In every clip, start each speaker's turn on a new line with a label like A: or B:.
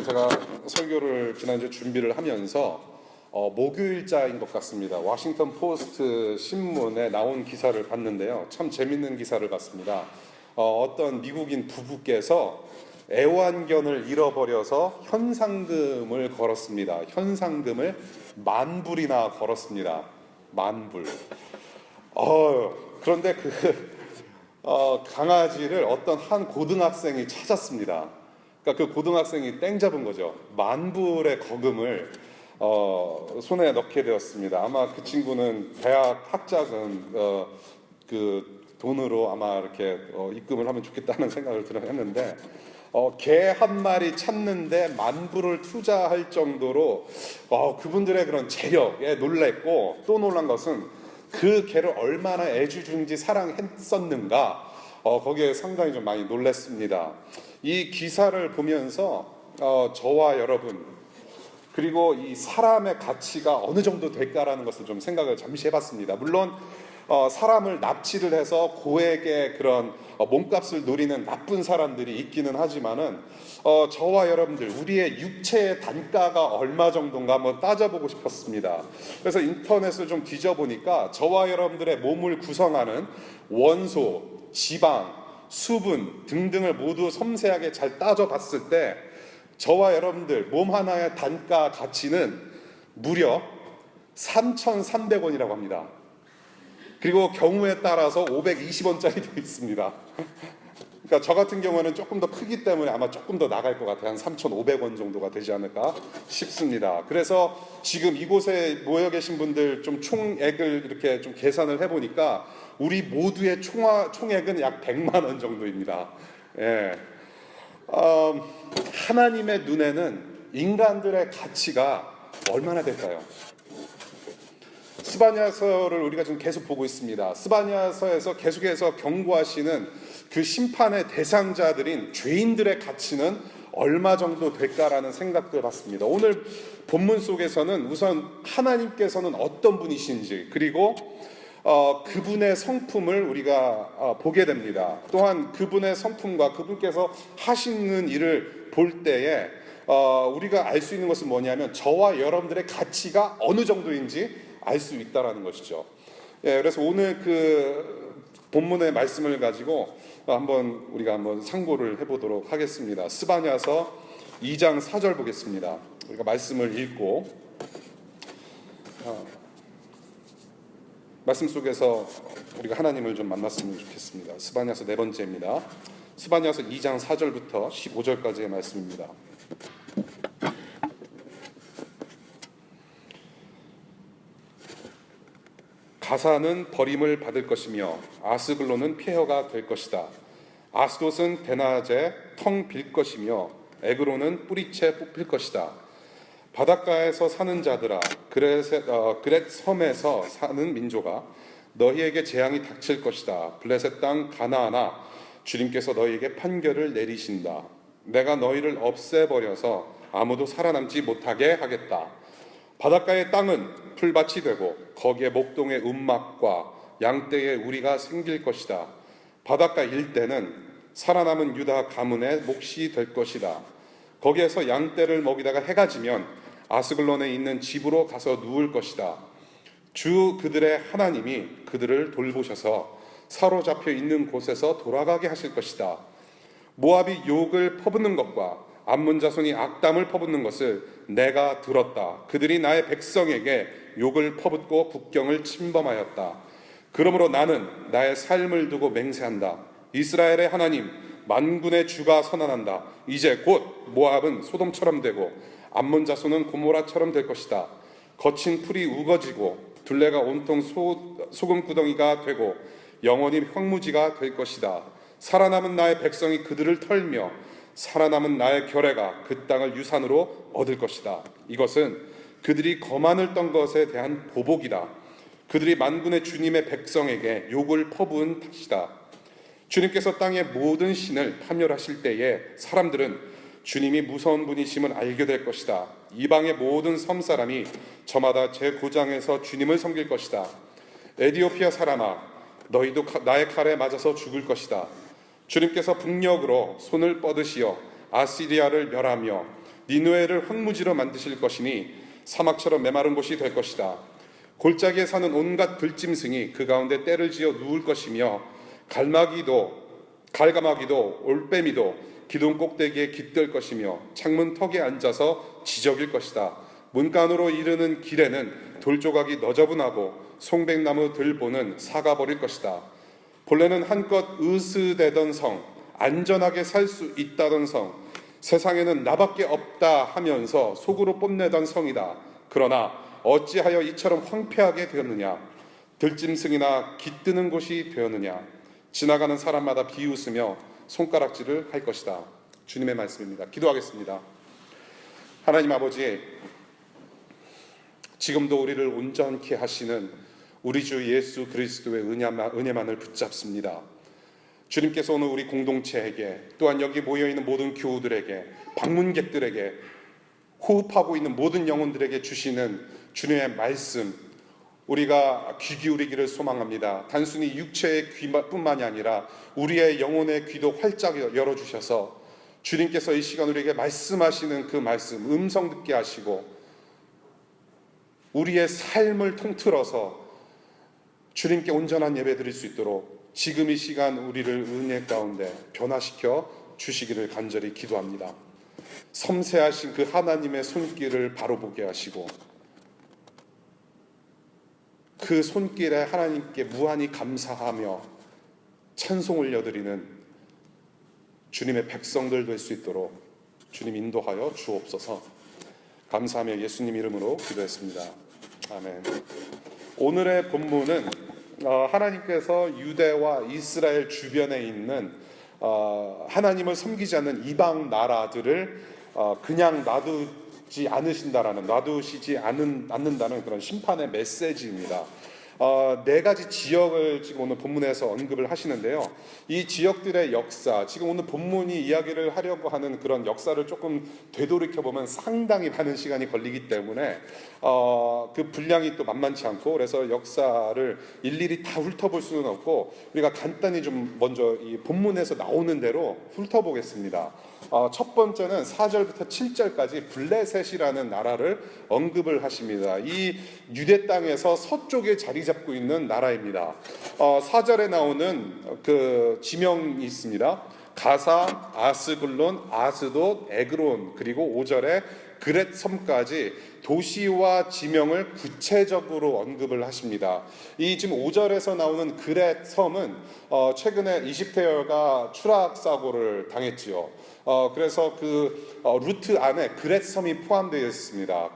A: 제가 설교를 지난주에 준비를 하면서 목요일자인 것 같습니다. 워싱턴 포스트 신문에 나온 기사를 봤는데요. 참 재밌는 기사를 봤습니다. 어떤 미국인 부부께서 애완견을 잃어버려서 현상금을 걸었습니다. 현상금을 10,000불이나 걸었습니다. 10,000불. 그런데 강아지를 어떤 한 고등학생이 찾았습니다. 그러니까 그 고등학생이 땡 잡은 거죠. 10,000불의 거금을 손에 넣게 되었습니다. 아마 그 친구는 대학 학자금 그 돈으로 아마 이렇게 입금을 하면 좋겠다는 생각을 했는데 개 한 마리 찾는데 10,000불을 투자할 정도로 그분들의 그런 재력에 놀랬고, 또 놀란 것은 그 개를 얼마나 애지중지 사랑했었는가, 거기에 상당히 좀 많이 놀랐습니다. 이 기사를 보면서 저와 여러분, 그리고 이 사람의 가치가 어느 정도 될까라는 것을 좀 생각을 잠시 해봤습니다. 물론 사람을 납치를 해서 고액의 그런 몸값을 노리는 나쁜 사람들이 있기는 하지만은 저와 여러분들, 우리의 육체의 단가가 얼마 정도인가 한번 따져보고 싶었습니다. 그래서 인터넷을 좀 뒤져보니까 저와 여러분들의 몸을 구성하는 원소, 지방, 수분 등등을 모두 섬세하게 잘 따져봤을 때 저와 여러분들 몸 하나의 단가 가치는 무려 3,300원이라고 합니다. 그리고 경우에 따라서 520원짜리도 있습니다. 그러니까 저 같은 경우는 조금 더 크기 때문에 아마 조금 더 나갈 것 같아요. 한 3,500원 정도가 되지 않을까 싶습니다. 그래서 지금 이곳에 모여 계신 분들 좀 총액을 이렇게 좀 계산을 해보니까 우리 모두의 총액은 약 100만 원 정도입니다. 예. 하나님의 눈에는 인간들의 가치가 얼마나 될까요? 스바냐서를 우리가 지금 계속 보고 있습니다. 스바냐서에서 계속해서 경고하시는 그 심판의 대상자들인 죄인들의 가치는 얼마 정도 될까라는 생각도 해봤습니다. 오늘 본문 속에서는 우선 하나님께서는 어떤 분이신지, 그리고 그분의 성품을 우리가 보게 됩니다. 또한 그분의 성품과 그분께서 하시는 일을 볼 때에 우리가 알 수 있는 것은 뭐냐면 저와 여러분들의 가치가 어느 정도인지 알 수 있다라는 것이죠. 예, 그래서 오늘 그 본문의 말씀을 가지고 우리가 한번 상고를 해보도록 하겠습니다. 스바냐서 2장 4절 보겠습니다. 우리가 말씀을 읽고 말씀 속에서 우리가 하나님을 좀 만났으면 좋겠습니다. 스바냐서 네 번째입니다. 스바냐서 2장 4절부터 15절까지의 말씀입니다. 가사는 버림을 받을 것이며 아스글론은 폐허가 될 것이다. 아스돗은 대낮에 텅 빌 것이며 에그론은 뿌리채 뽑힐 것이다. 바닷가에서 사는 자들아, 그렛 섬에서 사는 민족아, 너희에게 재앙이 닥칠 것이다. 블레셋 땅 가나안아, 주님께서 너희에게 판결을 내리신다. 내가 너희를 없애버려서 아무도 살아남지 못하게 하겠다. 바닷가의 땅은 풀밭이 되고 거기에 목동의 움막과 양떼의 우리가 생길 것이다. 바닷가 일대는 살아남은 유다 가문의 몫이 될 것이다. 거기에서 양떼를 먹이다가 해가 지면 아스글론에 있는 집으로 가서 누울 것이다. 주 그들의 하나님이 그들을 돌보셔서 사로잡혀 있는 곳에서 돌아가게 하실 것이다. 모압이 욕을 퍼붓는 것과 암몬 자손이 악담을 퍼붓는 것을 내가 들었다. 그들이 나의 백성에게 욕을 퍼붓고 국경을 침범하였다. 그러므로 나는 나의 삶을 두고 맹세한다. 이스라엘의 하나님 만군의 주가 선언한다. 이제 곧 모압은 소돔처럼 되고 암몬 자손은 고모라처럼 될 것이다. 거친 풀이 우거지고 둘레가 온통 소금 구덩이가 되고 영원히 황무지가 될 것이다. 살아남은 나의 백성이 그들을 털며 살아남은 나의 결례가 그 땅을 유산으로 얻을 것이다. 이것은 그들이 거만을 떤 것에 대한 보복이다. 그들이 만군의 주님의 백성에게 욕을 퍼부은 탓이다. 주님께서 땅의 모든 신을 파멸하실 때에 사람들은 주님이 무서운 분이심을 알게 될 것이다. 이방의 모든 섬 사람이 저마다 제 고장에서 주님을 섬길 것이다. 에디오피아 사람아, 너희도 나의 칼에 맞아서 죽을 것이다. 주님께서 북녘으로 손을 뻗으시어 아시리아를 멸하며 니느웨를 황무지로 만드실 것이니 사막처럼 메마른 곳이 될 것이다. 골짜기에 사는 온갖 들짐승이 그 가운데 떼를 지어 누울 것이며 갈가마귀도 올빼미도 기둥 꼭대기에 깃들 것이며 창문 턱에 앉아서 지저귀일 것이다. 문간으로 이르는 길에는 돌조각이 너저분하고 송백나무 들보는 사가버릴 것이다. 본래는 한껏 으스대던 성, 안전하게 살 수 있다던 성, 세상에는 나밖에 없다 하면서 속으로 뽐내던 성이다. 그러나 어찌하여 이처럼 황폐하게 되었느냐? 들짐승이나 깃드는 곳이 되었느냐? 지나가는 사람마다 비웃으며 손가락질을 할 것이다. 주님의 말씀입니다. 기도하겠습니다. 하나님 아버지, 지금도 우리를 온전케 하시는 우리 주 예수 그리스도의 은혜만을 붙잡습니다. 주님께서 오늘 우리 공동체에게, 또한 여기 모여있는 모든 교우들에게, 방문객들에게, 호흡하고 있는 모든 영혼들에게 주시는 주님의 말씀, 우리가 귀 기울이기를 소망합니다. 단순히 육체의 귀뿐만이 아니라 우리의 영혼의 귀도 활짝 열어주셔서 주님께서 이 시간 우리에게 말씀하시는 그 말씀, 음성 듣게 하시고 우리의 삶을 통틀어서 주님께 온전한 예배 드릴 수 있도록 지금 이 시간 우리를 은혜 가운데 변화시켜 주시기를 간절히 기도합니다. 섬세하신 그 하나님의 손길을 바로 보게 하시고 그 손길에 하나님께 무한히 감사하며 찬송 올려드리는 주님의 백성들 될 수 있도록 주님 인도하여 주옵소서. 감사하며 예수님 이름으로 기도했습니다. 아멘. 오늘의 본문은 하나님께서 유대와 이스라엘 주변에 있는 하나님을 섬기지 않는 이방 나라들을 그냥 놔두시지 않는다는 그런 심판의 메시지입니다. 네 가지 지역을 지금 오늘 본문에서 언급을 하시는데요. 이 지역들의 역사, 지금 오늘 본문이 이야기를 하려고 하는 그런 역사를 조금 되돌이켜보면 상당히 많은 시간이 걸리기 때문에 그 분량이 또 만만치 않고, 그래서 역사를 일일이 다 훑어볼 수는 없고 우리가 간단히 좀 먼저 이 본문에서 나오는 대로 훑어보겠습니다. 첫 번째는 4절부터 7절까지 블레셋이라는 나라를 언급을 하십니다. 이 유대 땅에서 서쪽에 자리 잡고 있는 나라입니다. 4절에 나오는 그 지명이 있습니다. 가사, 아스글론, 아스돗, 에그론, 그리고 5절에 그렛 섬까지 도시와 지명을 구체적으로 언급을 하십니다. 이 지금 5절에서 나오는 그렛 섬은 최근에 이집트가 추락 사고를 당했지요. 그래서 그 루트 안에 그렛 섬이 포함되어 있습니다.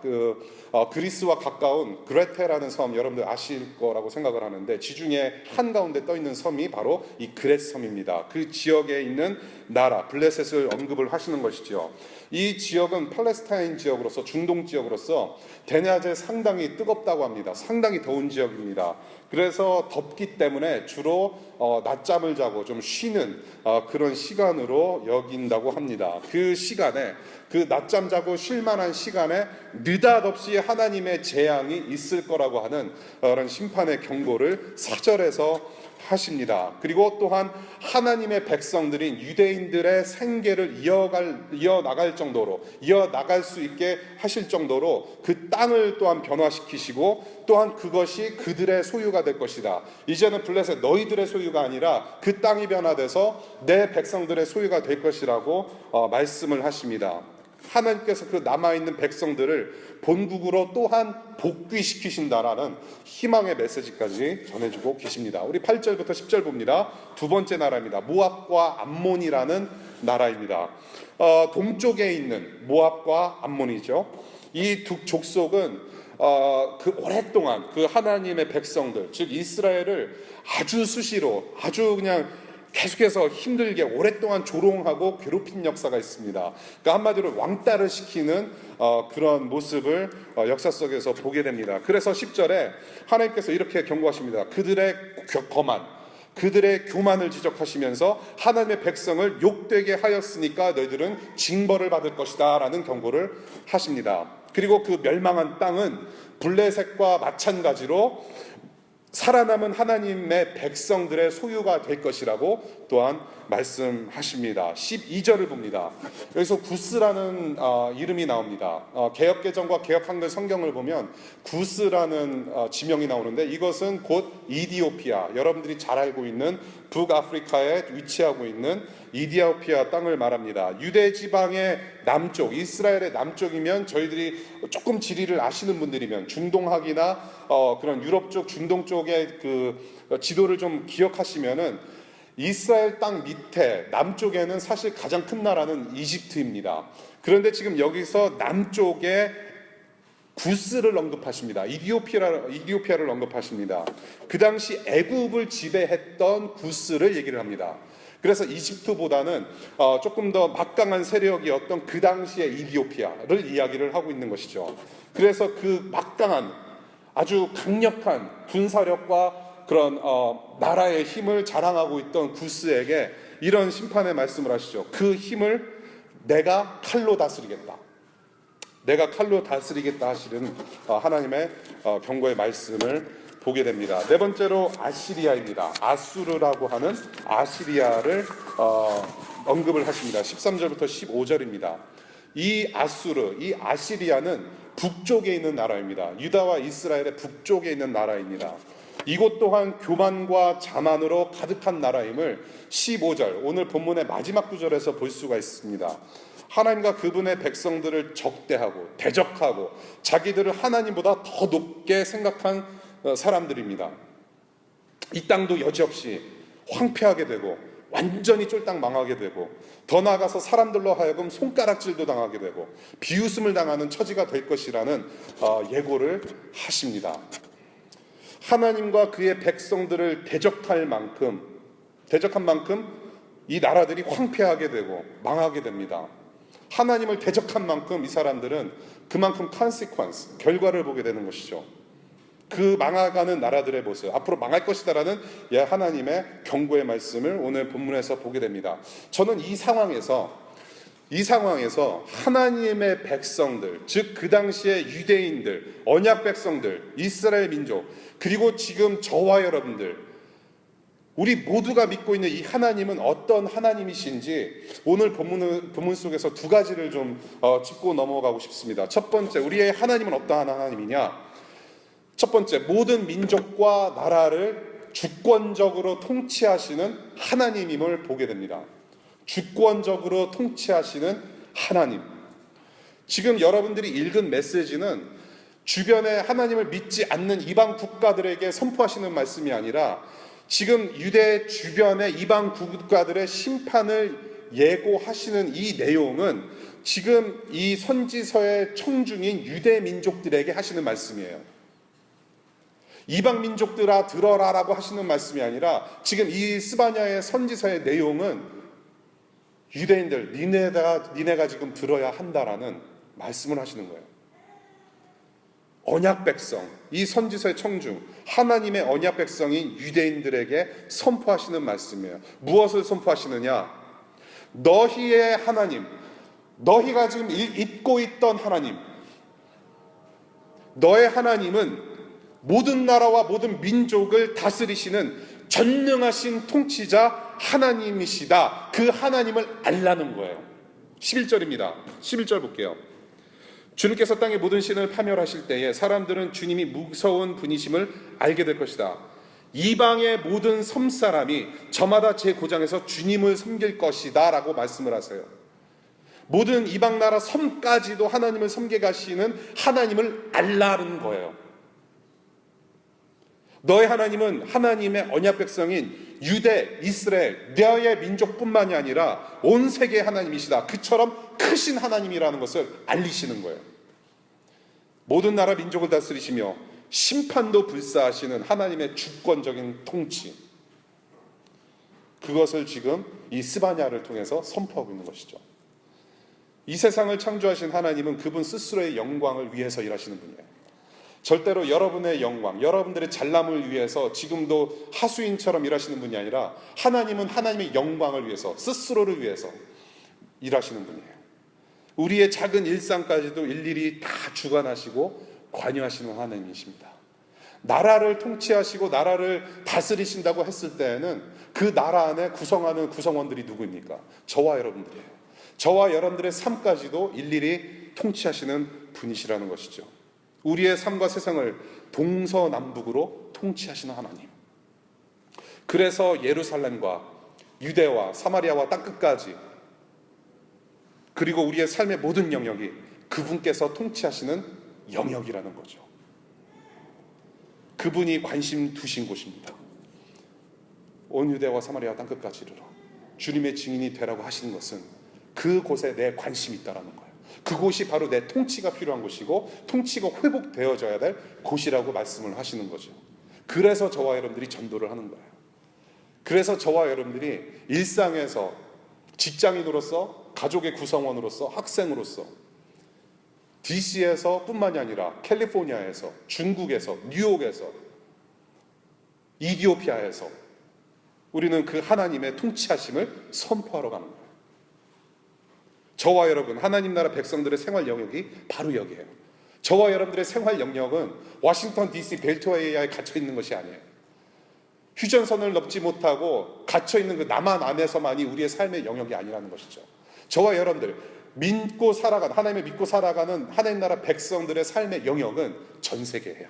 A: 그리스와 가까운 그레테라는 섬, 여러분들 아실 거라고 생각을 하는데 지중해 한가운데 떠 있는 섬이 바로 이 그렛 섬입니다. 그 지역에 있는 나라 블레셋을 언급을 하시는 것이죠. 이 지역은 팔레스타인 지역으로서, 중동 지역으로서 대낮에 상당히 뜨겁다고 합니다. 상당히 더운 지역입니다. 그래서 덥기 때문에 주로 낮잠을 자고 좀 쉬는 그런 시간으로 여긴다고 합니다. 그 시간에, 그 낮잠 자고 쉴 만한 시간에 느닷없이 하나님의 재앙이 있을 거라고 하는 그런 심판의 경고를 4절에서 하십니다. 그리고 또한 하나님의 백성들인 유대인들의 생계를 이어나갈 수 있게 하실 정도로 그 땅을 또한 변화시키시고, 또한 그것이 그들의 소유가 될 것이다. 이제는 블레셋 너희들의 소유가 아니라 그 땅이 변화돼서 내 백성들의 소유가 될 것이라고 말씀을 하십니다. 하나님께서 그 남아있는 백성들을 본국으로 또한 복귀시키신다라는 희망의 메시지까지 전해주고 계십니다. 우리 8절부터 10절 봅니다. 두 번째 나라입니다. 모압과 암몬이라는 나라입니다. 동쪽에 있는 모압과 암몬이죠. 이 두 족속은 그 오랫동안 그 하나님의 백성들, 즉 이스라엘을 아주 수시로, 아주 그냥 계속해서 힘들게 오랫동안 조롱하고 괴롭힌 역사가 있습니다. 그러니까 한마디로 왕따를 시키는 그런 모습을 역사 속에서 보게 됩니다. 그래서 10절에 하나님께서 이렇게 경고하십니다. 그들의 교만을 지적하시면서 하나님의 백성을 욕되게 하였으니까 너희들은 징벌을 받을 것이다 라는 경고를 하십니다. 그리고 그 멸망한 땅은 블레셋과 마찬가지로 살아남은 하나님의 백성들의 소유가 될 것이라고 또한 말씀하십니다. 12절을 봅니다. 여기서 구스라는 이름이 나옵니다. 개역개정과 개역한글 성경을 보면 구스라는 지명이 나오는데, 이것은 곧 이디오피아, 여러분들이 잘 알고 있는 북아프리카에 위치하고 있는 이디오피아 땅을 말합니다. 유대 지방의 남쪽, 이스라엘의 남쪽이면, 저희들이 조금 지리를 아시는 분들이면 중동학이나 그런 유럽 쪽, 중동 쪽의 그 지도를 좀 기억하시면은, 이스라엘 땅 밑에 남쪽에는 사실 가장 큰 나라는 이집트입니다. 그런데 지금 여기서 남쪽에 구스를 언급하십니다. 이디오피아를 언급하십니다. 그 당시 애굽을 지배했던 구스를 얘기를 합니다. 그래서 이집트보다는 조금 더 막강한 세력이었던 그 당시의 이디오피아를 이야기를 하고 있는 것이죠. 그래서 그 막강한, 아주 강력한 군사력과 그런 나라의 힘을 자랑하고 있던 구스에게 이런 심판의 말씀을 하시죠. 그 힘을 내가 칼로 다스리겠다. 내가 칼로 다스리겠다 하시는 하나님의 경고의 말씀을 보게 됩니다. 네 번째로 아시리아입니다. 아수르라고 하는 아시리아를 언급을 하십니다. 13절부터 15절입니다. 이 아수르, 이 아시리아는 북쪽에 있는 나라입니다. 유다와 이스라엘의 북쪽에 있는 나라입니다. 이곳 또한 교만과 자만으로 가득한 나라임을 15절, 오늘 본문의 마지막 구절에서 볼 수가 있습니다. 하나님과 그분의 백성들을 적대하고 대적하고 자기들을 하나님보다 더 높게 생각한 사람들입니다. 이 땅도 여지없이 황폐하게 되고 완전히 쫄딱 망하게 되고, 더 나아가서 사람들로 하여금 손가락질도 당하게 되고 비웃음을 당하는 처지가 될 것이라는 예고를 하십니다. 하나님과 그의 백성들을 대적한 만큼 이 나라들이 황폐하게 되고 망하게 됩니다. 하나님을 대적한 만큼 이 사람들은 그만큼 consequence, 결과를 보게 되는 것이죠. 그 망해가는 나라들의 모습, 앞으로 망할 것이다라는 하나님의 경고의 말씀을 오늘 본문에서 보게 됩니다. 저는 이 상황에서 하나님의 백성들, 즉 그 당시의 유대인들, 언약 백성들, 이스라엘 민족, 그리고 지금 저와 여러분들, 우리 모두가 믿고 있는 이 하나님은 어떤 하나님이신지 오늘 본문 속에서 두 가지를 좀 짚고 넘어가고 싶습니다. 첫 번째, 우리의 하나님은 어떠한 하나님이냐? 첫 번째, 모든 민족과 나라를 주권적으로 통치하시는 하나님임을 보게 됩니다. 주권적으로 통치하시는 하나님. 지금 여러분들이 읽은 메시지는 주변에 하나님을 믿지 않는 이방 국가들에게 선포하시는 말씀이 아니라, 지금 유대 주변의 이방 국가들의 심판을 예고하시는 이 내용은 지금 이 선지서의 청중인 유대 민족들에게 하시는 말씀이에요. 이방 민족들아 들어라라고 하시는 말씀이 아니라, 지금 이 스바냐의 선지서의 내용은 유대인들, 니네가 지금 들어야 한다라는 말씀을 하시는 거예요. 언약 백성, 이 선지서의 청중, 하나님의 언약 백성인 유대인들에게 선포하시는 말씀이에요. 무엇을 선포하시느냐? 너희의 하나님, 너희가 지금 잊고 있던 하나님, 너의 하나님은 모든 나라와 모든 민족을 다스리시는 전능하신 통치자 하나님이시다. 그 하나님을 알라는 거예요. 11절입니다. 11절 볼게요. 주님께서 땅의 모든 신을 파멸하실 때에 사람들은 주님이 무서운 분이심을 알게 될 것이다. 이방의 모든 섬사람이 저마다 제 고장에서 주님을 섬길 것이다 라고 말씀을 하세요. 모든 이방 나라 섬까지도 하나님을 섬겨 가시는 하나님을 알라는 거예요. 너의 하나님은 하나님의 언약 백성인 유대, 이스라엘, 너의 민족뿐만이 아니라 온 세계의 하나님이시다. 그처럼 크신 하나님이라는 것을 알리시는 거예요. 모든 나라 민족을 다스리시며 심판도 불사하시는 하나님의 주권적인 통치, 그것을 지금 이 스바냐를 통해서 선포하고 있는 것이죠. 이 세상을 창조하신 하나님은 그분 스스로의 영광을 위해서 일하시는 분이에요. 절대로 여러분의 영광, 여러분들의 잘남을 위해서 지금도 하수인처럼 일하시는 분이 아니라, 하나님은 하나님의 영광을 위해서, 스스로를 위해서 일하시는 분이에요. 우리의 작은 일상까지도 일일이 다 주관하시고 관여하시는 하나님이십니다. 나라를 통치하시고 나라를 다스리신다고 했을 때에는 그 나라 안에 구성하는 구성원들이 누구입니까? 저와 여러분들이에요. 저와 여러분들의 삶까지도 일일이 통치하시는 분이시라는 것이죠. 우리의 삶과 세상을 동서남북으로 통치하시는 하나님. 그래서 예루살렘과 유대와 사마리아와 땅끝까지, 그리고 우리의 삶의 모든 영역이 그분께서 통치하시는 영역이라는 거죠. 그분이 관심 두신 곳입니다. 온 유대와 사마리아 땅끝까지 이르러 주님의 증인이 되라고 하시는 것은 그곳에 내 관심이 있다라는 거예요. 그곳이 바로 내 통치가 필요한 곳이고 통치가 회복되어져야 될 곳이라고 말씀을 하시는 거죠. 그래서 저와 여러분들이 전도를 하는 거예요. 그래서 저와 여러분들이 일상에서 직장인으로서, 가족의 구성원으로서, 학생으로서, DC에서 뿐만이 아니라 캘리포니아에서, 중국에서, 뉴욕에서, 이디오피아에서 우리는 그 하나님의 통치하심을 선포하러 가는 거예요. 저와 여러분, 하나님 나라 백성들의 생활 영역이 바로 여기에요. 저와 여러분들의 생활 영역은 워싱턴 DC 벨트웨이에 갇혀 있는 것이 아니에요. 휴전선을 넘지 못하고 갇혀 있는 그 남한 안에서만이 우리의 삶의 영역이 아니라는 것이죠. 저와 여러분들 믿고 살아가는, 하나님을 믿고 살아가는 하나님 나라 백성들의 삶의 영역은 전 세계예요.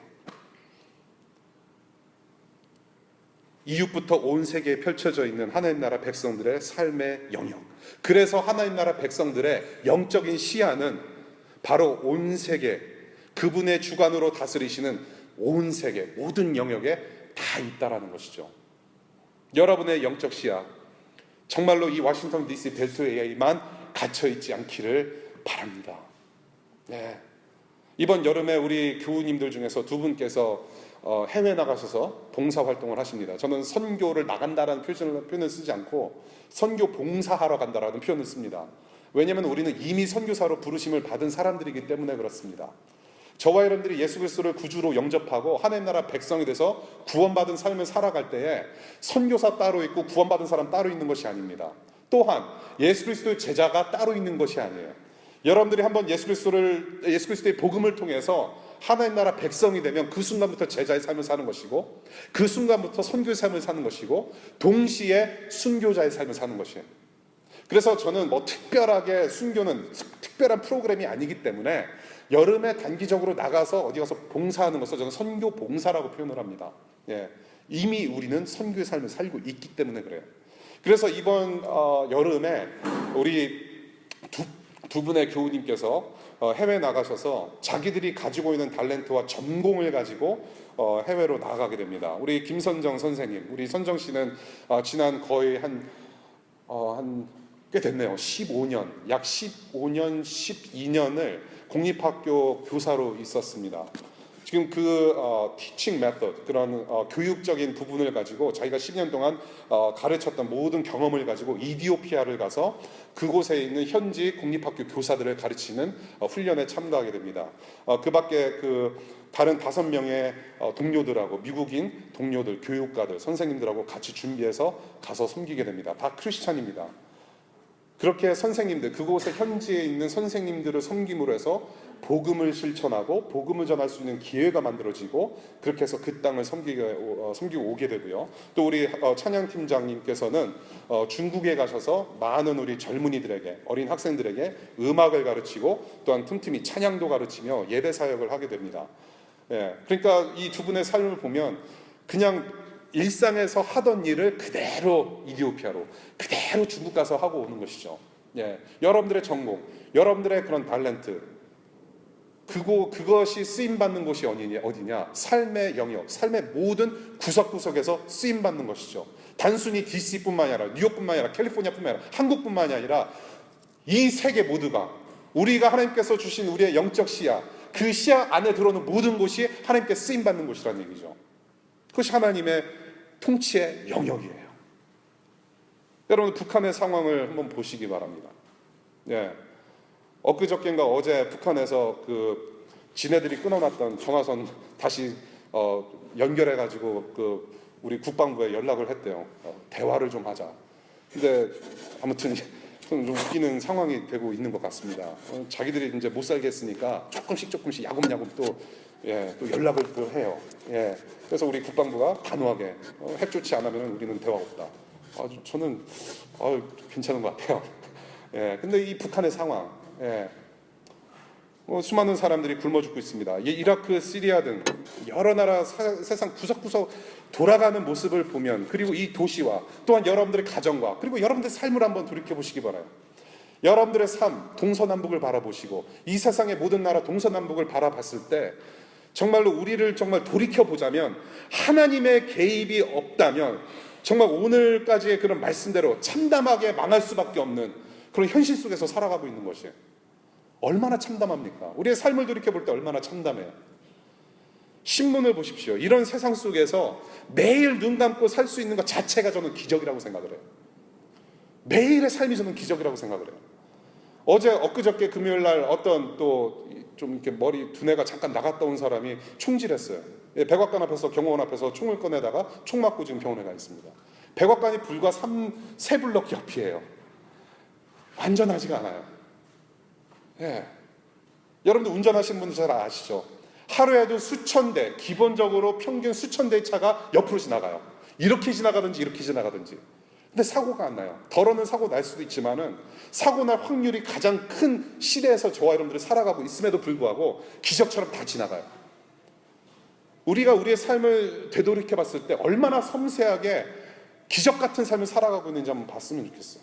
A: 이웃부터 온 세계에 펼쳐져 있는 하나님 나라 백성들의 삶의 영역. 그래서 하나님 나라 백성들의 영적인 시야는 바로 온 세계, 그분의 주관으로 다스리시는 온 세계 모든 영역에 다 있다라는 것이죠. 여러분의 영적 시야, 정말로 이 워싱턴 DC 벨트웨이에만 갇혀 있지 않기를 바랍니다. 네. 이번 여름에 우리 교우님들 중에서 두 분께서 해외 나가셔서 봉사활동을 하십니다. 저는 선교를 나간다라는 표현을 쓰지 않고 선교 봉사하러 간다라는 표현을 씁니다. 왜냐하면 우리는 이미 선교사로 부르심을 받은 사람들이기 때문에 그렇습니다. 저와 여러분들이 예수 그리스도를 구주로 영접하고 하나님 나라 백성이 돼서 구원받은 삶을 살아갈 때에 선교사 따로 있고 구원받은 사람 따로 있는 것이 아닙니다. 또한 예수 그리스도의 제자가 따로 있는 것이 아니에요. 여러분들이 한번 예수 그리스도의 복음을 통해서 하나님 나라 백성이 되면 그 순간부터 제자의 삶을 사는 것이고 그 순간부터 선교의 삶을 사는 것이고 동시에 순교자의 삶을 사는 것이에요. 그래서 저는 특별하게 순교는 특별한 프로그램이 아니기 때문에 여름에 단기적으로 나가서 어디 가서 봉사하는 것을 저는 선교 봉사라고 표현을 합니다. 예, 이미 우리는 선교의 삶을 살고 있기 때문에 그래요. 그래서 이번 여름에 우리 두 분의 교우님께서 해외 나가셔서 자기들이 가지고 있는 탤런트와 전공을 가지고 해외로 나가게 됩니다. 우리 김선정 선생님, 우리 선정 씨는 지난 거의 한 꽤 됐네요. 15년, 약 15년, 12년을 공립학교 교사로 있었습니다. 지금 그 teaching method, 그런 교육적인 부분을 가지고 자기가 10년 동안 가르쳤던 모든 경험을 가지고 이디오피아를 가서 그곳에 있는 현지 공립학교 교사들을 가르치는 훈련에 참가하게 됩니다. 그 밖에 다른 5명의 동료들하고 미국인 동료들, 교육가들, 선생님들하고 같이 준비해서 가서 섬기게 됩니다. 다 크리스찬입니다. 그렇게 선생님들, 그곳에 현지에 있는 선생님들을 섬김으로 해서 복음을 실천하고 복음을 전할 수 있는 기회가 만들어지고 그렇게 해서 그 땅을 섬기고 오게 되고요. 또 우리 찬양팀장님께서는 중국에 가셔서 많은 우리 젊은이들에게, 어린 학생들에게 음악을 가르치고 또한 틈틈이 찬양도 가르치며 예배 사역을 하게 됩니다. 예, 그러니까 이 두 분의 삶을 보면 그냥 일상에서 하던 일을 그대로 이디오피아로, 그대로 중국 가서 하고 오는 것이죠. 예, 여러분들의 전공, 여러분들의 그런 탤런트, 그것이 쓰임받는 곳이 어디냐? 삶의 영역, 삶의 모든 구석구석에서 쓰임받는 것이죠. 단순히 DC뿐만이 아니라 뉴욕뿐만이 아니라 캘리포니아뿐만이 아니라 한국뿐만이 아니라 이 세계 모두가 우리가 하나님께서 주신 우리의 영적 시야, 그 시야 안에 들어오는 모든 곳이 하나님께 쓰임받는 곳이라는 얘기죠. 그것이 하나님의 통치의 영역이에요. 여러분, 북한의 상황을 한번 보시기 바랍니다. 예. 엊그저께인가 어제 북한에서 지네들이 끊어놨던 전화선 다시 연결해가지고 우리 국방부에 연락을 했대요. 대화를 좀 하자. 근데 아무튼 저는 좀 웃기는 상황이 되고 있는 것 같습니다. 자기들이 이제 못 살겠으니까 조금씩 야금야금 또 연락을 또 해요. 그래서 우리 국방부가 단호하게 핵 조치 안 하면 우리는 대화가 없다. 저는 괜찮은 것 같아요. 근데 이 북한의 상황, 수많은 사람들이 굶어 죽고 있습니다. 이라크, 시리아 등 여러 나라 세상 구석구석 돌아가는 모습을 보면, 그리고 이 도시와 또한 여러분들의 가정과 그리고 여러분들의 삶을 한번 돌이켜 보시기 바라요. 여러분들의 삶, 동서남북을 바라보시고 이 세상의 모든 나라 동서남북을 바라봤을 때 정말로 우리를 정말 돌이켜 보자면, 하나님의 개입이 없다면 정말 오늘까지의 그런 말씀대로 참담하게 망할 수밖에 없는 그런 현실 속에서 살아가고 있는 것이에요. 얼마나 참담합니까? 우리의 삶을 돌이켜 볼 때 얼마나 참담해요. 신문을 보십시오. 이런 세상 속에서 매일 눈 감고 살 수 있는 것 자체가 저는 기적이라고 생각을 해요. 매일의 삶이 저는 기적이라고 생각을 해요. 엊그저께 금요일 날 어떤 또 좀 이렇게 머리 두뇌가 잠깐 나갔다 온 사람이 총질했어요. 백악관 앞에서, 경호원 앞에서 총을 꺼내다가 총 맞고 지금 병원에 가 있습니다. 백악관이 불과 3블럭 옆이에요. 완전하지가 않아요. 여러분들 운전하시는 분들 잘 아시죠? 하루에도 수천 대, 기본적으로 평균 수천 대의 차가 옆으로 지나가요. 이렇게 지나가든지 이렇게 지나가든지. 근데 사고가 안 나요. 덜어는 사고 날 수도 있지만은 사고 날 확률이 가장 큰 시대에서 저와 여러분들이 살아가고 있음에도 불구하고 기적처럼 다 지나가요. 우리가 우리의 삶을 되돌이켜 봤을 때 얼마나 섬세하게 기적 같은 삶을 살아가고 있는지 한번 봤으면 좋겠어요.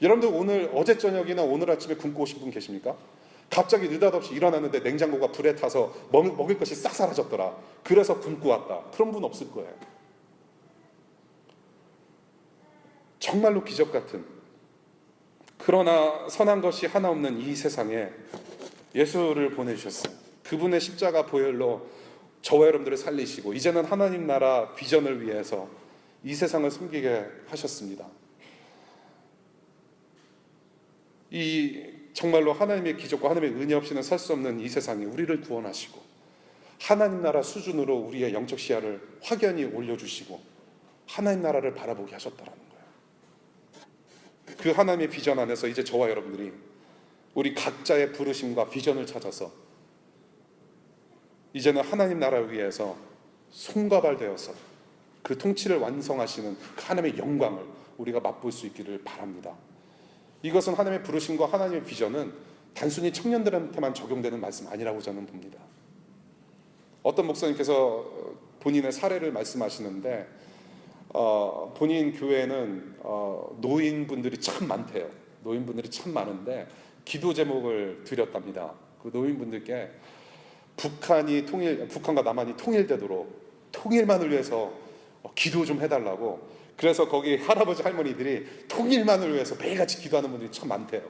A: 여러분들 어제 저녁이나 오늘 아침에 굶고 오신 분 계십니까? 갑자기 느닷없이 일어났는데 냉장고가 불에 타서 먹을 것이 싹 사라졌더라. 그래서 굶고 왔다. 그런 분 없을 거예요. 정말로 기적 같은, 그러나 선한 것이 하나 없는 이 세상에 예수를 보내주셨어요. 그분의 십자가 보혈로 저와 여러분들을 살리시고 이제는 하나님 나라 비전을 위해서 이 세상을 섬기게 하셨습니다. 이 정말로 하나님의 기적과 하나님의 은혜 없이는 살 수 없는 이 세상에 우리를 구원하시고 하나님 나라 수준으로 우리의 영적 시야를 확연히 올려주시고 하나님 나라를 바라보게 하셨다라는 거예요. 그 하나님의 비전 안에서 이제 저와 여러분들이 우리 각자의 부르심과 비전을 찾아서 이제는 하나님 나라를 위해서 손과 발 되어서 그 통치를 완성하시는 그 하나님의 영광을 우리가 맛볼 수 있기를 바랍니다. 이것은 하나님의 부르심과 하나님의 비전은 단순히 청년들한테만 적용되는 말씀 아니라고 저는 봅니다. 어떤 목사님께서 본인의 사례를 말씀하시는데 본인 교회는 노인분들이 참 많대요. 노인분들이 참 많은데 기도 제목을 드렸답니다. 그 노인분들께 북한과 남한이 통일되도록 통일만을 위해서 기도 좀 해달라고. 그래서 거기 할아버지 할머니들이 통일만을 위해서 매일같이 기도하는 분들이 참 많대요.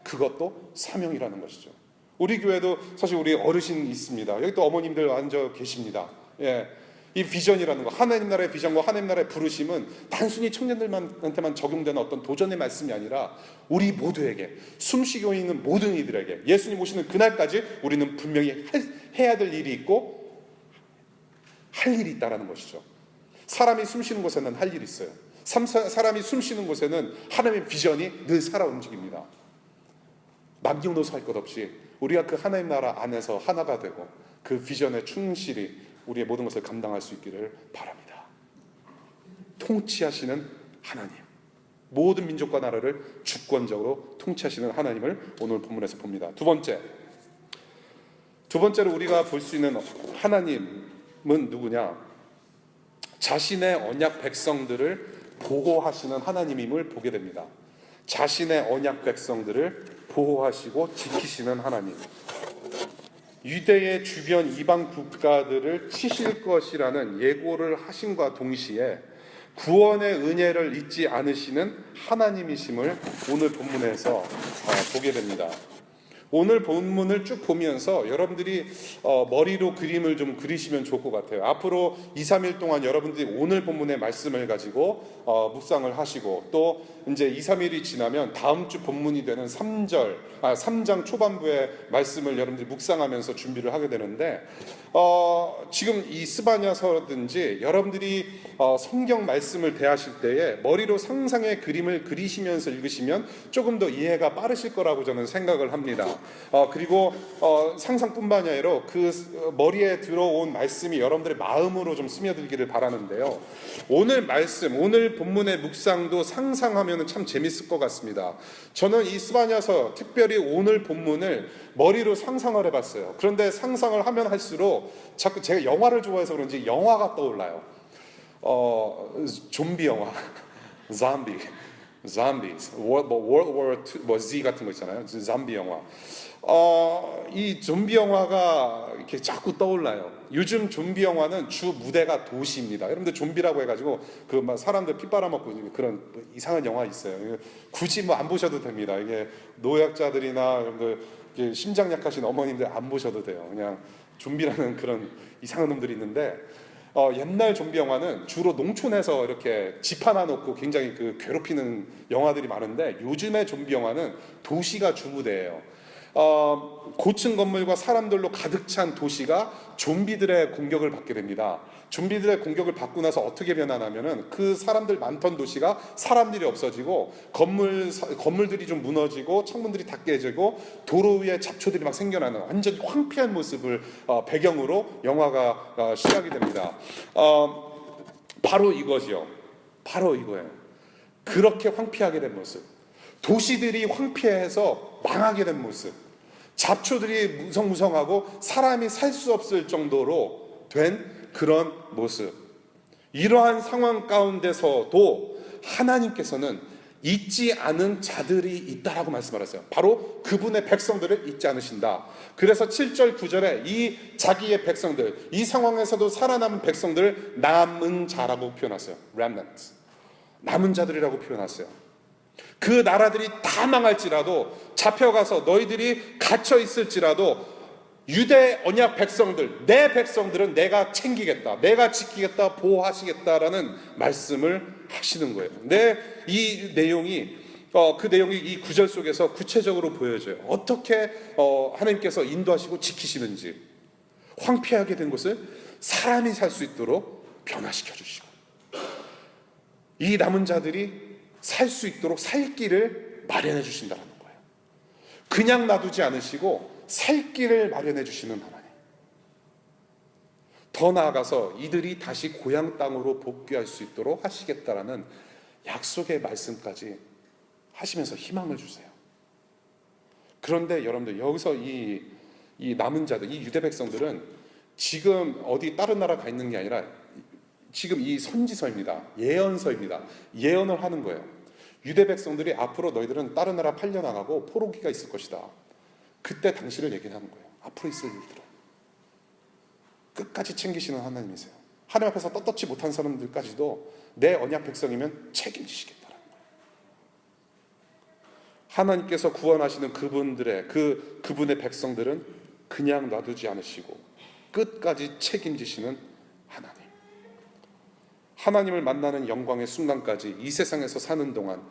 A: 그것도 사명이라는 것이죠. 우리 교회도 사실 우리 어르신 있습니다. 여기 또 어머님들 앉아 계십니다. 이 비전이라는 거, 하나님 나라의 비전과 하나님 나라의 부르심은 단순히 청년들한테만 적용되는 어떤 도전의 말씀이 아니라 우리 모두에게, 숨쉬고 있는 모든 이들에게 예수님 오시는 그날까지 우리는 분명히 해야 될 일이 있고 할 일이 있다는 것이죠. 사람이 숨쉬는 곳에는 할 일이 있어요. 사람이 숨쉬는 곳에는 하나님의 비전이 늘 살아 움직입니다. 남겨놓고 살 것 없이 우리가 그 하나님 나라 안에서 하나가 되고 그 비전에 충실히 우리의 모든 것을 감당할 수 있기를 바랍니다. 통치하시는 하나님, 모든 민족과 나라를 주권적으로 통치하시는 하나님을 오늘 본문에서 봅니다. 두 번째로 우리가 볼 수 있는 하나님은 누구냐? 자신의 언약 백성들을 보호하시는 하나님임을 보게 됩니다. 자신의 언약 백성들을 보호하시고 지키시는 하나님. 유대의 주변 이방 국가들을 치실 것이라는 예고를 하심과 동시에 구원의 은혜를 잊지 않으시는 하나님이심을 오늘 본문에서 보게 됩니다. 오늘 본문을 쭉 보면서 여러분들이 머리로 그림을 좀 그리시면 좋을 것 같아요. 앞으로 2, 3일 동안 여러분들이 오늘 본문의 말씀을 가지고 묵상을 하시고, 또 이제 2, 3일이 지나면 다음 주 본문이 되는 3장 초반부의 말씀을 여러분들이 묵상하면서 준비를 하게 되는데, 지금 이 스바냐서든지 여러분들이 성경 말씀을 대하실 때에 머리로 상상의 그림을 그리시면서 읽으시면 조금 더 이해가 빠르실 거라고 저는 생각을 합니다. 그리고 상상뿐만이 아니라 그 머리에 들어온 말씀이 여러분들의 마음으로 좀 스며들기를 바라는데요. 오늘 말씀, 오늘 본문의 묵상도 상상하면 참 재밌을 것 같습니다. 저는 이 스바냐서, 특별히 오늘 본문을 머리로 상상을 해봤어요. 그런데 상상을 하면 할수록 자꾸 제가 영화를 좋아해서 그런지 영화가 떠올라요. 좀비 영화, zombies, World War II, Z 같은 거 있잖아요. 좀비 영화. 이 좀비 영화가 이렇게 자꾸 떠올라요. 요즘 좀비 영화는 주 무대가 도시입니다. 여러분들 좀비라고 해가지고 그 막 사람들 피 빨아먹고 그런 이상한 영화 있어요. 굳이 뭐 안 보셔도 됩니다. 이게 노약자들이나 여러분들 심장 약하신 어머님들 안 보셔도 돼요. 그냥 좀비라는 그런 이상한 놈들이 있는데, 옛날 좀비 영화는 주로 농촌에서 이렇게 집 하나 놓고 굉장히 괴롭히는 영화들이 많은데, 요즘의 좀비 영화는 도시가 주무대예요. 고층 건물과 사람들로 가득 찬 도시가 좀비들의 공격을 받게 됩니다. 좀비들의 공격을 받고 나서 어떻게 변하냐면은 그 사람들 많던 도시가 사람들이 없어지고 건물들이 좀 무너지고 창문들이 다 깨지고 도로 위에 잡초들이 막 생겨나는 완전히 황폐한 모습을 배경으로 영화가 시작이 됩니다. 바로 이거죠. 바로 이거예요. 그렇게 황폐하게 된 모습, 도시들이 황폐해서 망하게 된 모습, 잡초들이 무성무성하고 사람이 살 수 없을 정도로 된 그런 모습, 이러한 상황 가운데서도 하나님께서는 잊지 않은 자들이 있다라고 말씀하셨어요. 바로 그분의 백성들을 잊지 않으신다. 그래서 7절 9절에 이 자기의 백성들, 이 상황에서도 살아남은 백성들을 남은 자라고 표현했어요. remnant, 남은 자들이라고 표현했어요. 그 나라들이 다 망할지라도, 잡혀가서 너희들이 갇혀 있을지라도 유대 언약 백성들, 내 백성들은 내가 챙기겠다, 내가 지키겠다, 보호하시겠다라는 말씀을 하시는 거예요. 이 내용이 그 내용이 이 구절 속에서 구체적으로 보여져요. 어떻게 하나님께서 인도하시고 지키시는지, 황폐하게 된 곳을 사람이 살 수 있도록 변화시켜 주시고, 이 남은 자들이 살 수 있도록 살 길을 마련해 주신다는 거예요. 그냥 놔두지 않으시고 살 길을 마련해 주시는 하나님. 더 나아가서 이들이 다시 고향 땅으로 복귀할 수 있도록 하시겠다라는 약속의 말씀까지 하시면서 희망을 주세요. 그런데 여러분들, 여기서 이 남은 자들, 이 유대 백성들은 지금 어디 다른 나라 가 있는 게 아니라 지금 이 선지서입니다. 예언서입니다. 예언을 하는 거예요. 유대 백성들이 앞으로 너희들은 다른 나라 팔려나가고 포로기가 있을 것이다. 그때 당시를 얘기하는 거예요. 앞으로 있을 일들은 끝까지 챙기시는 하나님이세요. 하나님 앞에서 떳떳지 못한 사람들까지도 내 언약 백성이면 책임지시겠다는 거예요. 하나님께서 구원하시는 그분의 백성들은 그냥 놔두지 않으시고 끝까지 책임지시는 하나님. 하나님을 만나는 영광의 순간까지 이 세상에서 사는 동안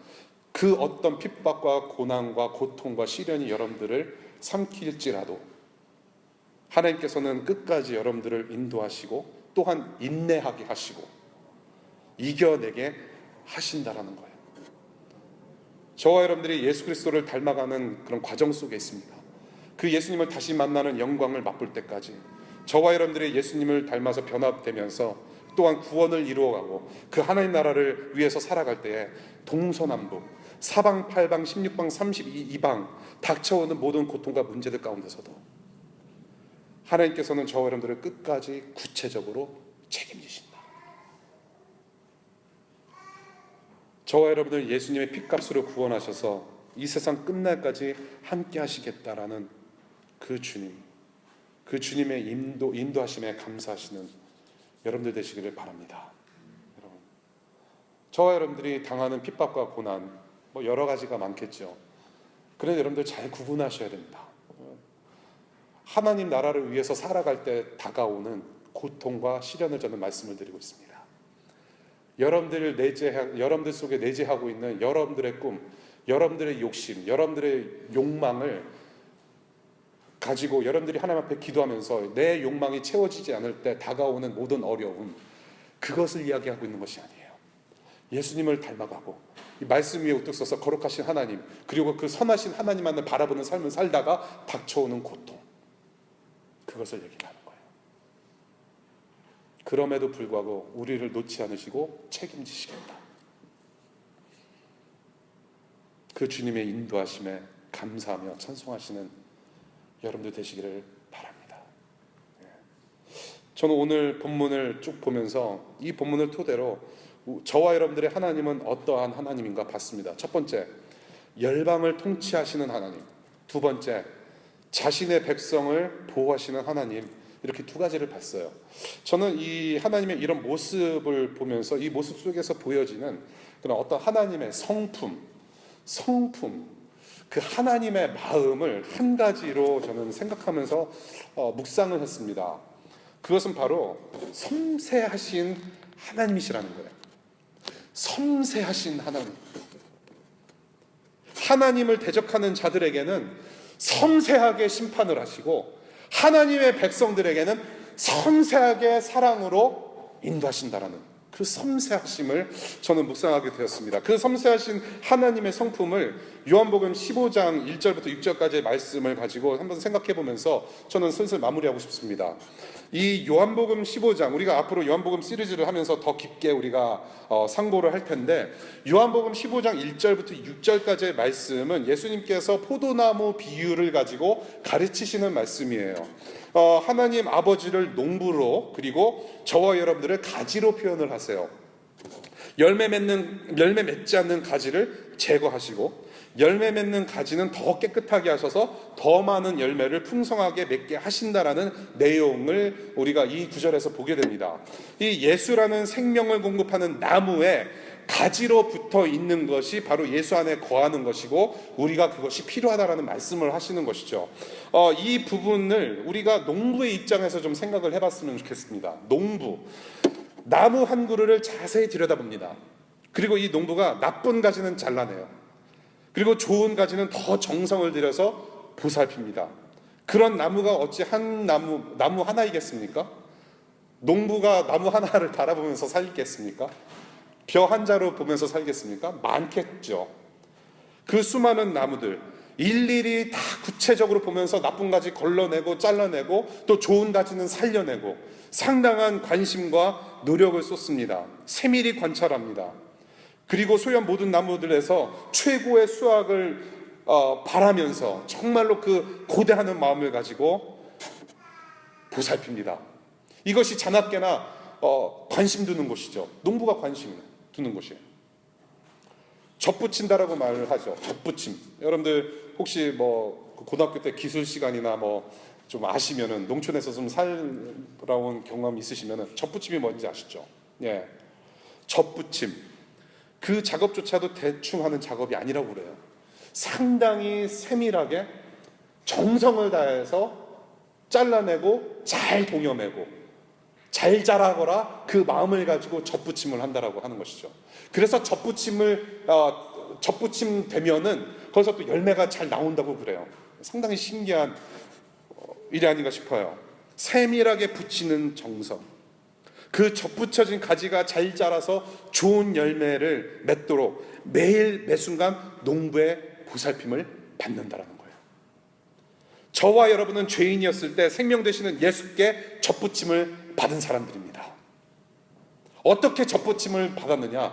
A: 그 어떤 핍박과 고난과 고통과 시련이 여러분들을 삼킬지라도 하나님께서는 끝까지 여러분들을 인도하시고 또한 인내하게 하시고 이겨내게 하신다라는 거예요. 저와 여러분들이 예수 그리스도를 닮아가는 그런 과정 속에 있습니다. 그 예수님을 다시 만나는 영광을 맛볼 때까지 저와 여러분들이 예수님을 닮아서 변화되면서 또한 구원을 이루어가고 그 하나님 나라를 위해서 살아갈 때에 동서남북 사방팔방 16방 32방 닥쳐오는 모든 고통과 문제들 가운데서도 하나님께서는 저와 여러분들을 끝까지 구체적으로 책임지신다. 저와 여러분들 예수님의 핏값으로 구원하셔서 이 세상 끝날까지 함께 하시겠다라는 그 주님, 그 주님의 인도하심에 감사하시는 여러분들 되시기를 바랍니다. 여러분, 저와 여러분들이 당하는 핍박과 고난 여러 가지가 많겠죠. 그런데 여러분들 잘 구분하셔야 됩니다. 하나님 나라를 위해서 살아갈 때 다가오는 고통과 시련을 저는 말씀을 드리고 있습니다. 여러분들 속에 내재하고 있는 여러분들의 꿈, 여러분들의 욕심, 여러분들의 욕망을 가지고 여러분들이 하나님 앞에 기도하면서 내 욕망이 채워지지 않을 때 다가오는 모든 어려움, 그것을 이야기하고 있는 것이 아니에요. 예수님을 닮아가고 이 말씀 위에 우뚝 서서 거룩하신 하나님, 그리고 그 선하신 하나님만을 바라보는 삶을 살다가 닥쳐오는 고통, 그것을 얘기하는 거예요. 그럼에도 불구하고 우리를 놓지 않으시고 책임지시겠다. 그 주님의 인도하심에 감사하며 찬송하시는 여러분들 되시기를 바랍니다. 저는 오늘 본문을 쭉 보면서 이 본문을 토대로 저와 여러분들의 하나님은 어떠한 하나님인가 봤습니다. 첫 번째, 열방을 통치하시는 하나님. 두 번째, 자신의 백성을 보호하시는 하나님. 이렇게 두 가지를 봤어요. 저는 이 하나님의 이런 모습을 보면서 이 모습 속에서 보여지는 그런 어떤 하나님의 성품, 그 하나님의 마음을 한 가지로 저는 생각하면서 묵상을 했습니다. 그것은 바로 섬세하신 하나님이시라는 거예요. 섬세하신 하나님. 하나님을 대적하는 자들에게는 섬세하게 심판을 하시고 하나님의 백성들에게는 섬세하게 사랑으로 인도하신다라는 그 섬세하심을 저는 묵상하게 되었습니다. 그 섬세하신 하나님의 성품을 요한복음 15장 1절부터 6절까지의 말씀을 가지고 한번 생각해 보면서 저는 슬슬 마무리하고 싶습니다. 이 요한복음 15장, 우리가 앞으로 요한복음 시리즈를 하면서 더 깊게 우리가 상고를 할 텐데, 요한복음 15장 1절부터 6절까지의 말씀은 예수님께서 포도나무 비유를 가지고 가르치시는 말씀이에요. 하나님 아버지를 농부로, 그리고 저와 여러분들을 가지로 표현을 하세요. 열매 맺지 않는 가지를 제거하시고 열매 맺는 가지는 더 깨끗하게 하셔서 더 많은 열매를 풍성하게 맺게 하신다라는 내용을 우리가 이 구절에서 보게 됩니다. 이 예수라는 생명을 공급하는 나무에 가지로 붙어 있는 것이 바로 예수 안에 거하는 것이고 우리가 그것이 필요하다라는 말씀을 하시는 것이죠. 이 부분을 우리가 농부의 입장에서 좀 생각을 해봤으면 좋겠습니다. 농부, 나무 한 그루를 자세히 들여다봅니다. 그리고 이 농부가 나쁜 가지는 잘라내요. 그리고 좋은 가지는 더 정성을 들여서 보살핍니다. 그런 나무가 어찌 나무 하나이겠습니까? 농부가 나무 하나를 바라보면서 살겠습니까? 벼 한 자루 보면서 살겠습니까? 많겠죠. 그 수많은 나무들 일일이 다 구체적으로 보면서 나쁜 가지 걸러내고 잘라내고 또 좋은 가지는 살려내고 상당한 관심과 노력을 쏟습니다. 세밀히 관찰합니다. 그리고 소연 모든 나무들에서 최고의 수확을 바라면서 정말로 그 고대하는 마음을 가지고 보살핍니다. 이것이 자나깨나 관심 두는 것이죠. 농부가 관심 두는 것이에요. 젖붙인다라고 말을 하죠. 젖붙임. 여러분들 혹시 뭐 고등학교 때 기술 시간이나 뭐 좀 아시면은 농촌에서 좀 살아온 경험 있으시면은 젖붙임이 뭔지 아시죠? 예, 젖붙임. 그 작업조차도 대충 하는 작업이 아니라고 그래요. 상당히 세밀하게 정성을 다해서 잘라내고 잘 동여매고 잘 자라거라 그 마음을 가지고 젖붙임을 한다라고 하는 것이죠. 그래서 젖붙임 되면은 거기서 또 열매가 잘 나온다고 그래요. 상당히 신기한 일이 아닌가 싶어요. 세밀하게 붙이는 정성. 그 젖붙여진 가지가 잘 자라서 좋은 열매를 맺도록 매일 매순간 농부의 보살핌을 받는다라는 거예요. 저와 여러분은 죄인이었을 때 생명 되시는 예수께 젖붙임을 받은 사람들입니다. 어떻게 젖붙임을 받았느냐?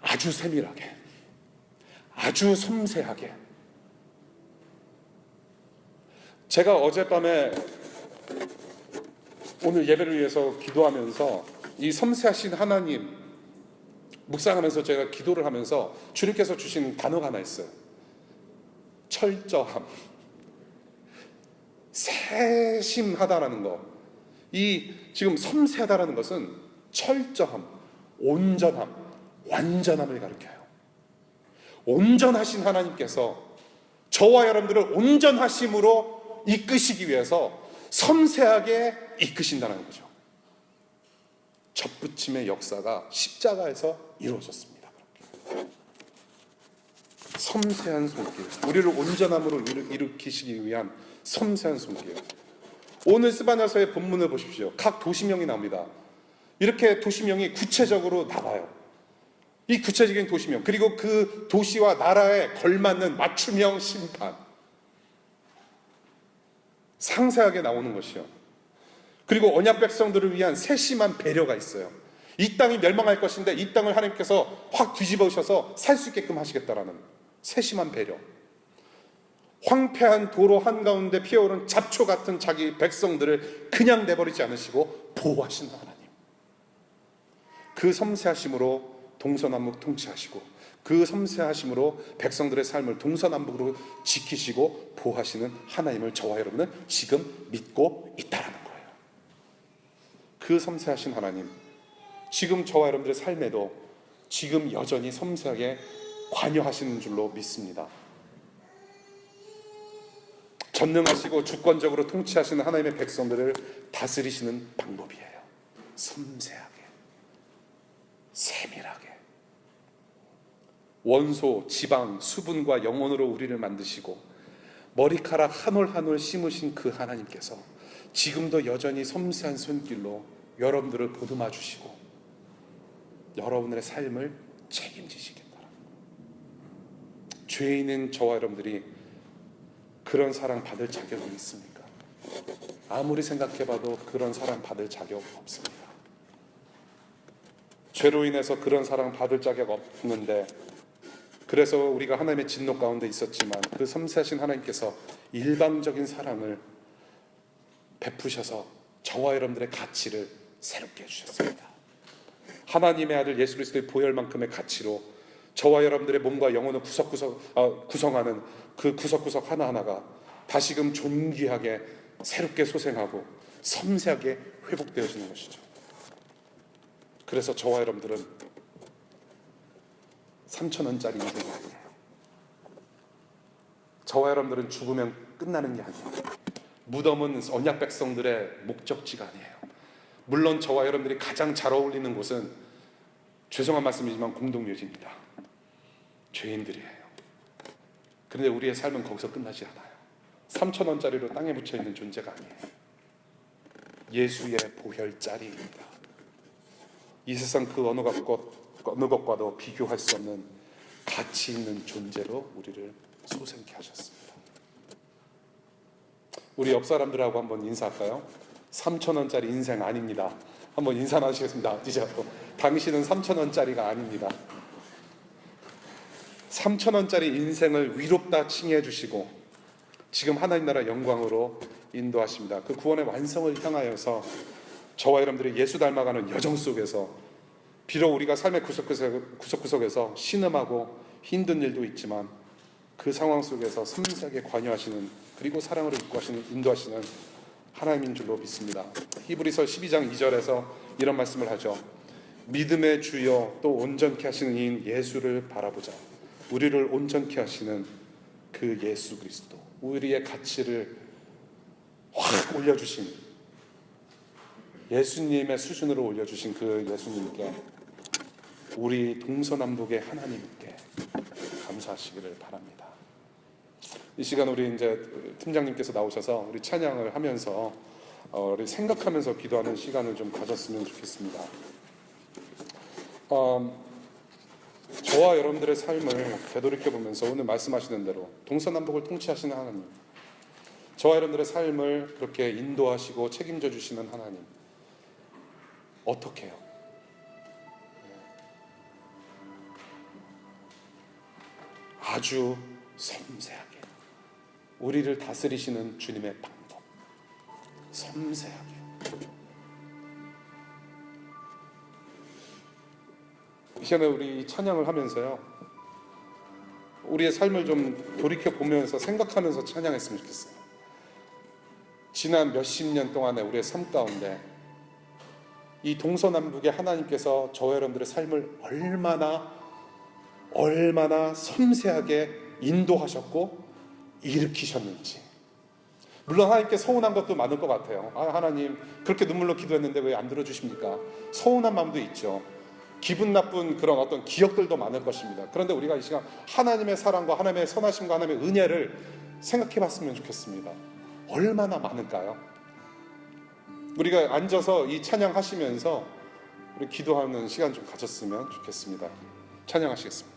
A: 아주 세밀하게, 아주 섬세하게. 제가 어젯밤에 오늘 예배를 위해서 기도하면서 이 섬세하신 하나님 묵상하면서 제가 기도를 하면서 주님께서 주신 단어가 하나 있어요. 철저함. 세심하다라는 거. 이 지금 섬세하다라는 것은 철저함, 온전함, 완전함을 가리켜요. 온전하신 하나님께서 저와 여러분들을 온전하심으로 이끄시기 위해서 섬세하게 이끄신다는 거죠. 접붙임의 역사가 십자가에서 이루어졌습니다. 섬세한 손길, 우리를 온전함으로 일으키시기 위한 섬세한 손길. 오늘 스바냐서의 본문을 보십시오. 각 도시명이 나옵니다. 이렇게 도시명이 구체적으로 나와요. 이 구체적인 도시명, 그리고 그 도시와 나라에 걸맞는 맞춤형 심판, 상세하게 나오는 것이요. 그리고 언약 백성들을 위한 세심한 배려가 있어요. 이 땅이 멸망할 것인데 이 땅을 하나님께서 확 뒤집으셔서 살 수 있게끔 하시겠다라는 세심한 배려. 황폐한 도로 한가운데 피어오른 잡초 같은 자기 백성들을 그냥 내버리지 않으시고 보호하시는 하나님. 그 섬세하심으로 동서남북 통치하시고, 그 섬세하심으로 백성들의 삶을 동서남북으로 지키시고 보호하시는 하나님을 저와 여러분은 지금 믿고 있다라는 거예요. 그 섬세하신 하나님, 지금 저와 여러분들의 삶에도 지금 여전히 섬세하게 관여하시는 줄로 믿습니다. 전능하시고 주권적으로 통치하시는 하나님의 백성들을 다스리시는 방법이에요. 섬세하게, 세밀하게. 원소, 지방, 수분과 영혼으로 우리를 만드시고 머리카락 한 올 한 올 심으신 그 하나님께서 지금도 여전히 섬세한 손길로 여러분들을 보듬어 주시고 여러분들의 삶을 책임지시겠다. 죄 있는 저와 여러분들이 그런 사랑 받을 자격이 있습니까? 아무리 생각해봐도 그런 사랑 받을 자격 없습니다. 죄로 인해서 그런 사랑 받을 자격 없는데, 그래서 우리가 하나님의 진노 가운데 있었지만 그 섬세하신 하나님께서 일방적인 사랑을 베푸셔서 저와 여러분들의 가치를 새롭게 해주셨습니다. 하나님의 아들 예수 그리스도의 보혈만큼의 가치로 저와 여러분들의 몸과 영혼을 구성하는 그 구석구석 하나하나가 다시금 존귀하게 새롭게 소생하고 섬세하게 회복되어지는 것이죠. 그래서 저와 여러분들은 3,000원짜리 인생이 아니에요. 저와 여러분들은 죽으면 끝나는 게 아니에요. 무덤은 언약 백성들의 목적지가 아니에요. 물론 저와 여러분들이 가장 잘 어울리는 곳은, 죄송한 말씀이지만, 공동묘지입니다. 죄인들이에요. 그런데 우리의 삶은 거기서 끝나지 않아요. 3,000원짜리로 땅에 묻혀있는 존재가 아니에요. 예수의 보혈짜리입니다. 이 세상 그 어느 것과도 비교할 수 없는 가치 있는 존재로 우리를 소생케 하셨습니다. 우리 옆 사람들하고 한번 인사할까요? 3,000원짜리 인생 아닙니다. 한번 인사 나누시겠습니다. 당신은 3,000원짜리가 아닙니다. 3,000원짜리 인생을 위롭다 칭해 주시고 지금 하나님 나라 영광으로 인도하십니다. 그 구원의 완성을 향하여서 저와 여러분들이 예수 닮아가는 여정 속에서, 비록 우리가 삶의 구석구석에서 신음하고 힘든 일도 있지만 그 상황 속에서 섬세하게 관여하시는, 그리고 사랑으로 인도하시는 하나님인 줄로 믿습니다. 히브리서 12장 2절에서 이런 말씀을 하죠. 믿음의 주여 또 온전케 하시는 이인 예수를 바라보자. 우리를 온전케 하시는 그 예수 그리스도, 우리의 가치를 확 올려주신, 예수님의 수준으로 올려주신 그 예수님께, 우리 동서남북의 하나님께 감사하시기를 바랍니다. 이 시간 우리 이제 팀장님께서 나오셔서 우리 찬양을 하면서 우리 생각하면서 기도하는 시간을 좀 가졌으면 좋겠습니다. 저와 여러분들의 삶을 되돌이켜 보면서 오늘 말씀하시는 대로 동서남북을 통치하시는 하나님, 저와 여러분들의 삶을 그렇게 인도하시고 책임져 주시는 하나님, 어떻게 해요? 아주 섬세하게 우리를 다스리시는 주님의 방법, 섬세하게. 이 시간에 우리 찬양을 하면서요, 우리의 삶을 좀 돌이켜 보면서 생각하면서 찬양했으면 좋겠어요. 지난 몇십 년 동안의 우리의 삶 가운데 이 동서남북의 하나님께서 저와 여러분들의 삶을 얼마나 섬세하게 인도하셨고 일으키셨는지, 물론 하나님께 서운한 것도 많을 것 같아요. 하나님 그렇게 눈물로 기도했는데 왜 안 들어주십니까? 서운한 마음도 있죠. 기분 나쁜 그런 어떤 기억들도 많을 것입니다. 그런데 우리가 이 시간 하나님의 사랑과 하나님의 선하심과 하나님의 은혜를 생각해 봤으면 좋겠습니다. 얼마나 많을까요? 우리가 앉아서 이 찬양하시면서 우리 기도하는 시간 좀 가졌으면 좋겠습니다. 찬양하시겠습니다.